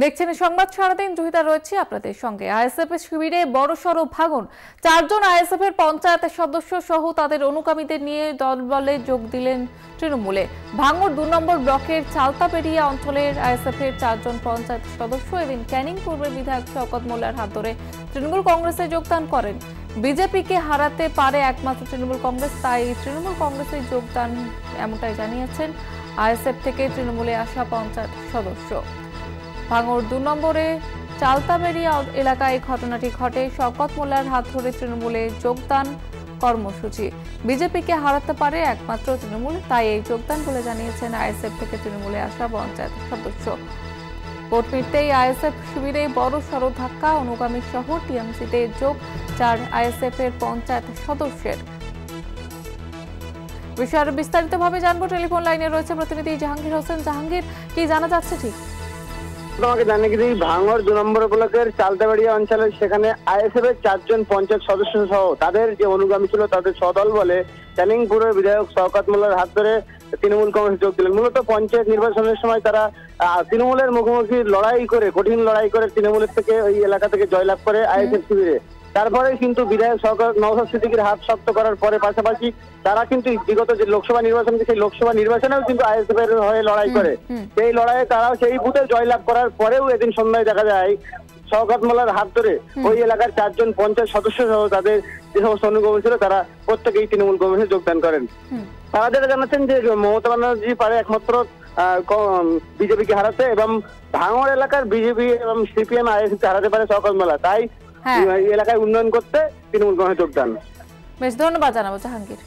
দেখছেন সংবাদ সারাদিন। জহিতা রয়েছে আপনাদের সঙ্গে। আইএসএফ এর শিবিরে বড়সড় ভাঙন। 4 জন আইএসএফ এর পঞ্চায়েত সদস্য সহ তাদের অনুগামীদের নিয়ে দলবলে যোগ দিলেন তৃণমূলে। ভাঙড় 2 নম্বর ব্লকের চালতাপেরিয়া অঞ্চলের আইএসএফ এর 4 জন পঞ্চায়েত সদস্য এদিন ক্যানিং পূর্বের বিধায়ক শওকত মোল্লার হাত ধরে তৃণমূল কংগ্রেসে যোগদান করেন। বিজেপিকে হারাতে পারে একমাত্র তৃণমূল কংগ্রেস, তাই তৃণমূল কংগ্রেসে যোগদান এমনটাই জানিয়েছেন আইএসএফ থেকে তৃণমূলে আসা পঞ্চায়েত সদস্য। ভাঙড় 2 নম্বরে চালতাবেরিয়া এলাকায় ঘটনাটি ঘটে। শওকত মোল্লার হাত ধরে তৃণমূলে যোগদান কর্মসূচি। বিজেপিকে হারাতে পারে একমাত্র তৃণমূল, তাই এই যোগদান বলে জানিয়েছেন আইএসএফ থেকে তৃণমূলে আসা পঞ্চায়েত সদস্য। ভোট মিটতেই আইএসএফ শিবিরে বড় সড় ধাক্কা, অনুগামী সহ টিএমসিতে যোগ 4 আইএসএফ এর পঞ্চায়েত সদস্যের। বিষয়ের বিস্তারিতভাবে জানবো। টেলিফোন লাইনে রয়েছে প্রতিনিধি জাহাঙ্গীর হোসেন। জাহাঙ্গীর, কি জানা যাচ্ছে ঠিক? তোমাকে জানিয়ে দিই, ভাঙড় 2 নম্বর ব্লকের চালতাবাড়িয়া অঞ্চলে সেখানে আইএসএফ এর 4 জন পঞ্চায়েত সদস্য সহ তাদের যে অনুগামী ছিল তাদের সদল বলে ক্যানিংপুরের বিধায়ক শওকত মোল্লার হাত ধরে তৃণমূল কংগ্রেস যোগ দিলেন। মূলত পঞ্চায়েত নির্বাচনের সময় তারা তৃণমূলের মুখোমুখি লড়াই করে, কঠিন লড়াই করে তৃণমূলের থেকে ওই এলাকা থেকে জয়লাভ করে আইএসএফ শিবিরে। তারপরে কিন্তু বিধায়ক নওশাদ সিদ্দিকীর হাত শক্ত করার পরে পাশাপাশি তারা কিন্তু বিগত যে লোকসভা নির্বাচন, সেই লোকসভা নির্বাচনেও কিন্তু আইএসএফ এর হয়ে লড়াই করে। সেই লড়াইয়ে তারাও সেই বুথে জয়লাভ করার পরেও এদিন সন্ধ্যায় দেখা যায় শওকত মোল্লার হাত ধরে ওই এলাকার 4 জন পঞ্চায়েত সদস্য সহ তাদের যে সমস্ত অনুগামী ছিল তারা প্রত্যেকেই তৃণমূল কংগ্রেসে যোগদান করেন। তারা যেটা জানাচ্ছেন যে মমতা ব্যানার্জি পারে একমাত্র বিজেপিকে হারাতে এবং ভাঙড় এলাকার বিজেপি এবং সিপিএম আইএসএফকে হারাতে পারে শওকত মোল্লা, তাই এই এলাকায় উন্নয়ন করতে তৃণমূল কংগ্রেসে যোগদান। বেশ, ধন্যবাদ জানাবো জাহাঙ্গীর।